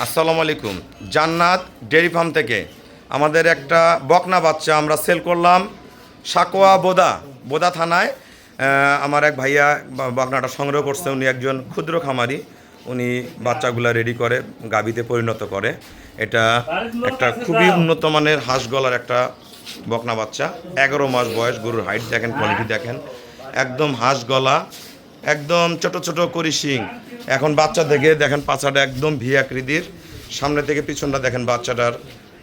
আসসালামু আলাইকুম। জান্নাত ডেয়ারি ফার্ম থেকে আমাদের একটা বকনা বাচ্চা আমরা সেল করলাম সাকোয়া বোদা থানায়। আমার এক ভাইয়া বকনাটা সংগ্রহ করছে। উনি একজন ক্ষুদ্র খামারি। উনি বাচ্চাগুলা রেডি করে গাভীতে পরিণত করে। এটা একটা খুবই উন্নত মানের হাঁস গলার একটা বকনা বাচ্চা। 11 মাস বয়স। গরুর হাইট দেখেন, কোয়ালিটি দেখেন, একদম হাঁস গলা, একদম ছোট ছোট করি শিং। এখন বাচ্চা থেকে দেখেন পাছাটা একদম ভি আকৃতির, সামনে থেকে পিছনটা দেখেন বাচ্চাটার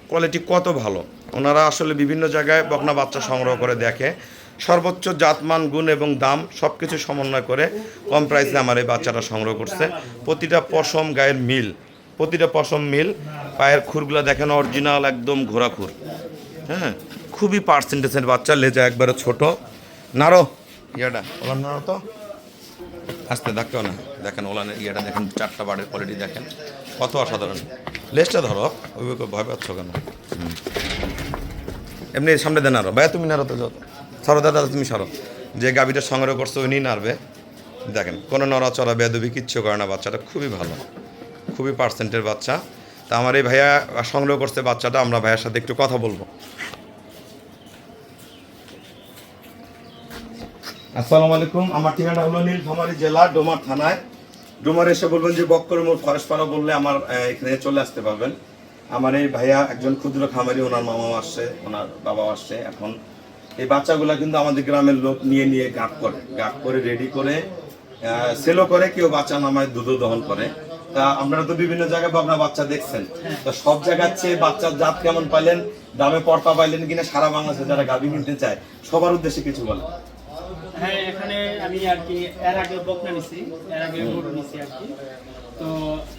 কোয়ালিটি কত ভালো। ওনারা আসলে বিভিন্ন জায়গায় বকনা বাচ্চা সংগ্রহ করে দেখে, সর্বোচ্চ জাতমান গুণ এবং দাম সব কিছু সমন্বয় করে কম প্রাইসে আমার এই বাচ্চাটা সংগ্রহ করছে। প্রতিটা পশম গায়ের মিল, প্রতিটা পশম মিল। পায়ের খুরগুলো দেখেন অরিজিনাল একদম ঘোড়া খুর। হ্যাঁ, খুবই পার্সেন্টেজের বাচ্চা। লেজা একবারে ছোট। নাড়ো ইয়াটা ওলান, নাড়ো তো আস্তে ধাক্কেও না। দেখেন ওলানের ইয়েটা দেখেন, 4টা বারের কোয়ালিটি দেখেন কত অসাধারণ। লেজটা ধরো, ওই ভয় পাচ্ছ কেন? এমনি সামনে দেন আরো ভাইয়া, তুমি নাড়ো তো, যত সরো দাদা, তুমি সরো। যে গাভীটা সংগ্রহ করছো উনি নাড়বে। দেখেন কোনো নড়াচড়া বেদবি কিচ্ছু করে না। বাচ্চাটা খুবই ভালো, খুবই পার্সেন্টের বাচ্চা। তা আমার এই ভাইয়া সংগ্রহ করছে বাচ্চাটা। আমরা ভাইয়ার সাথে একটু কথা বলবো। আসসালামু আলাইকুম। আমার ঠিকানা হলো নীলফামারী জেলা ডোমার থানায়। ডোমার এসে বলবেন যে বক্কর মোড় ফরেশপাড়া বললে আমার এখানে চলে আসতে পারবেন। আমার এই ভাইয়া একজন ক্ষুদ্র খামারি, ওনার মামাও আসছে, ওনার বাবাও আসছে। এখন এই বাচ্চাগুলো কিন্তু আমাদের গ্রামের লোক নিয়ে নিয়ে গাপ করে রেডি করে সেলও করে, কেউ বাচ্চা নামায় দুধও দহন করে। তা আপনারা তো বিভিন্ন জায়গায় বকনা বাচ্চা দেখছেন, তো সব জায়গার চেয়ে বাচ্চার জাত কেমন পাইলেন, দামে পড়তা পাইলেন কিনা, সারা বাংলাদেশে যারা গাভী কিনতে চায় সবার উদ্দেশ্যে কিছু বলেন। হ্যাঁ, এখানে আমি আর কি এর আগে বকনা নিছি, এর আগে গরু নিছি আর কি। তো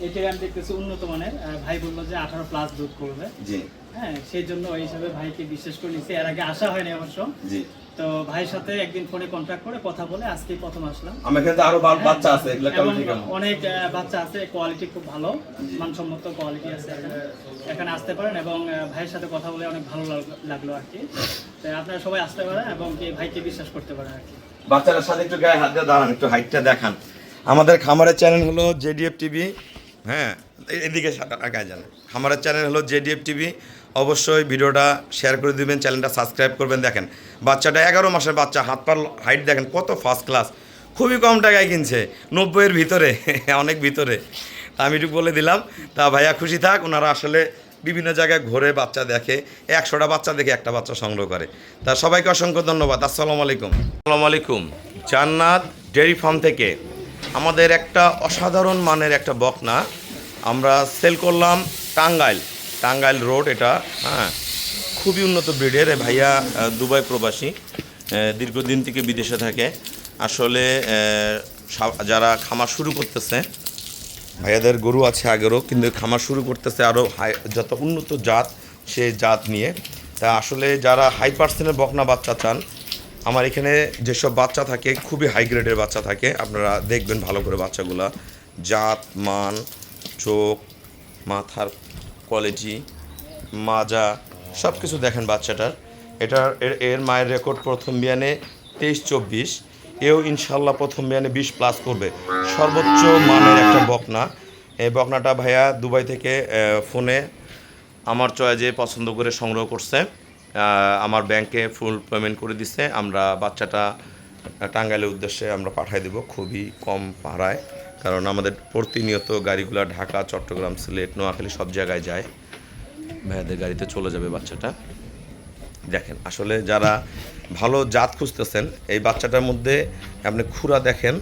এটাই আমি দেখতেছি উন্নত মানের। ভাই বললো যে 18+ দুধ করবে। জি। হ্যাঁ, সেই জন্য ওই হিসাবে ভাইকে বিশ্বাস করে নিছি। এর আগে আসা হয়নি অবশ্য। জি। তো ভাইয়ের সাথে একদিন ফোনে কন্ট্যাক্ট করে কথা বলে আজকেই প্রথম আসলাম। আমার এখানে আরো বাচ্চা আছে, এগুলো এবং কোয়ালিটি কেমন? অনেক বাচ্চা আছে, কোয়ালিটি খুব ভালো, মানসম্মত কোয়ালিটি আছে। এখানে আসতে পারেন এবং ভাইয়ের সাথে কথা বলে অনেক ভালো লাগলো আর কি। তাই আপনারা সবাই আসতে পারেন এবং কি ভাইকে বিশ্বাস করতে পারেন আর কি। বাচ্চাটার সাথে একটু গায়ে হাত দিয়ে দাঁড়ান, একটু হাইটটা দেখান। আমাদের খামারের চ্যানেল হলো জেডিএফ টিভি। হ্যাঁ, এদিকে আগায় যান। খামারের চ্যানেল হলো জেডিএফ টিভি। অবশ্যই ভিডিওটা শেয়ার করে দিবেন, চ্যানেলটা সাবস্ক্রাইব করবেন। দেখেন বাচ্চাটা 11 মাসের বাচ্চা, হাত পার হাইট দেখেন কত ফার্স্ট ক্লাস। খুবই কম টাকায় কিনছে, 90-এর ভিতরে, অনেক ভিতরে। আমি একটু বলে দিলাম। তা ভাইয়া খুশি থাক। ওনারা আসলে বিভিন্ন জায়গায় ঘুরে বাচ্চা দেখে, 100টা বাচ্চা দেখে একটা বাচ্চা সংগ্রহ করে। তা সবাইকে অসংখ্য ধন্যবাদ। আসসালামু আলাইকুম। আসসালামু আলাইকুম। জান্নাত ডেয়ারি ফার্ম থেকে আমাদের একটা অসাধারণ মানের একটা বকনা আমরা সেল করলাম টাঙ্গাইল রোড। এটা হ্যাঁ, খুবই উন্নত ব্রিডের। ভাইয়া দুবাই প্রবাসী, দীর্ঘদিন থেকে বিদেশে থাকে। আসলে যারা খামার শুরু করতেছে, ভাইয়াদের গরু আছে আগেরও, কিন্তু খামার শুরু করতেছে আরও যত উন্নত জাত, সেই জাত নিয়ে। তা আসলে যারা হাই পার্সেন্টের বকনা বাচ্চা চান, আমার এখানে যেসব বাচ্চা থাকে খুবই হাই গ্রেডের বাচ্চা থাকে। আপনারা দেখবেন ভালো করে বাচ্চাগুলা, জাত মান, চোখ, মাথার কোয়ালিটি, মাজা, সব কিছু দেখেন বাচ্চাটার। এর মায়ের রেকর্ড প্রথম বিয়ানে 23-24, এও ইনশাল্লাহ প্রথম বিয়ানে 20+ করবে। সর্বোচ্চ মানের একটা বকনা। এই বকনাটা ভাইয়া দুবাই থেকে ফোনে আমার চয়েজে পছন্দ করে সংগ্রহ করছে। আমার ব্যাংকে ফুল পেমেন্ট করে দিচ্ছে। আমরা বাচ্চাটা টাঙ্গাইলের উদ্দেশ্যে আমরা পাঠিয়ে দেব খুবই কম ভাড়ায়, কারণ আমাদের প্রতিনিয়ত গাড়িগুলো ঢাকা, চট্টগ্রাম, সিলেট, নোয়াখালী সব জায়গায় যায়। ভাইয়াদের গাড়িতে চলে যাবে বাচ্চাটা। দেখেন আসলে যারা ভালো জাত খুঁজতেছেন, এই বাচ্চাটার মধ্যে আপনি খুরা দেখেন,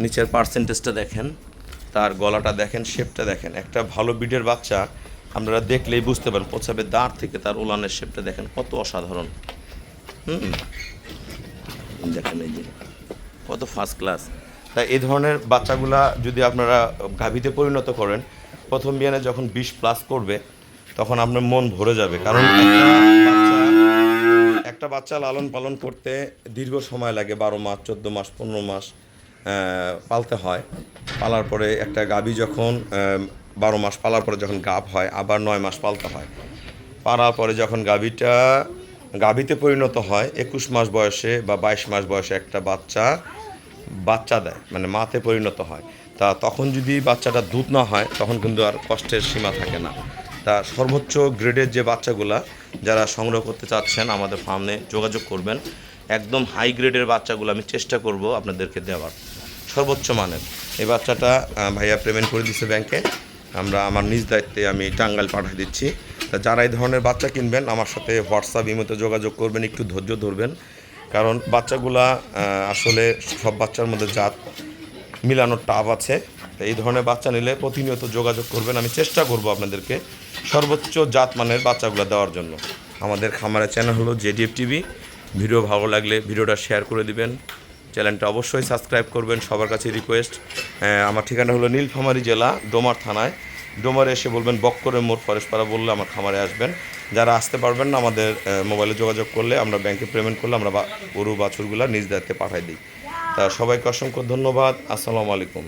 নিচের পার্সেন্টেজটা দেখেন, তার গলাটা দেখেন, শেপটা দেখেন। একটা ভালো ব্রিডের বাচ্চা আপনারা দেখলেই বুঝতে পারেন। প্রস্রাবের দাঁড় থেকে তার ওলানের শেপটা দেখেন কত অসাধারণ। দেখেন এই যে কত ফার্স্ট ক্লাস। তাই এই ধরনের বাচ্চাগুলা যদি আপনারা গাভীতে পরিণত করেন, প্রথম বিয়ানে যখন 20+ করবে তখন আপনার মন ভরে যাবে। কারণ একটা বাচ্চা লালন পালন করতে দীর্ঘ সময় লাগে, 12 মাস, 14 মাস, 15 মাস পালতে হয়। পালার পরে একটা গাভী যখন 12 মাস পালার পরে যখন গাভ হয়, আবার 9 মাস পালতে হয়। পালার পরে যখন গাভীতে পরিণত হয় 21 মাস বয়সে বা 22 মাস বয়সে একটা বাচ্চা বাচ্চা দেয়, মানে মাতে পরিণত হয়, তা তখন যদি বাচ্চাটা দুধ না হয় তখন কিন্তু আর কষ্টের সীমা থাকে না। তা সর্বোচ্চ গ্রেডের যে বাচ্চাগুলা যারা সংগ্রহ করতে চাচ্ছেন আমাদের ফার্মে যোগাযোগ করবেন। একদম হাই গ্রেডের বাচ্চাগুলো আমি চেষ্টা করব আপনাদেরকে দেওয়ার, সর্বোচ্চ মানের। এই বাচ্চাটা ভাইয়া পেমেন্ট করে দিচ্ছে ব্যাংকে, আমার নিজ দায়িত্বে আমি টাঙ্গাইল পাঠিয়ে দিচ্ছি। তা যারা এই ধরনের বাচ্চা কিনবেন আমার সাথে হোয়াটসঅ্যাপ ইমোতে যোগাযোগ করবেন, একটু ধৈর্য ধরবেন, কারণ বাচ্চাগুলা আসলে সব বাচ্চার মধ্যে জাত মিলানোর টাপ আছে। তো এই ধরনের বাচ্চা নিলে প্রতিনিয়ত যোগাযোগ করবেন, আমি চেষ্টা করব আপনাদেরকে সর্বোচ্চ জাত মানের বাচ্চাগুলো দেওয়ার জন্য। আমাদের খামারের চ্যানেল হলো জেডিএফ টিভি। ভিডিও ভালো লাগলে ভিডিওটা শেয়ার করে দিবেন, চ্যানেলটা অবশ্যই সাবস্ক্রাইব করবেন, সবার কাছে রিকোয়েস্ট। আমার ঠিকানা হলো নীলফামারী জেলা, ডোমার থানায়। ডোমারে এসে বলবেন বক্করের মোড় ফরেশপাড়া বললে আমার খামারে আসবেন। যারা আসতে পারবেন না আমাদের মোবাইলে যোগাযোগ করলে আমরা ব্যাংকে পেমেন্ট করলে আমরা গরু বাছুরগুলো নিজ দায়িত্বে পাঠাই দিই। তা সবাইকে অসংখ্য ধন্যবাদ। আসসালামু আলাইকুম।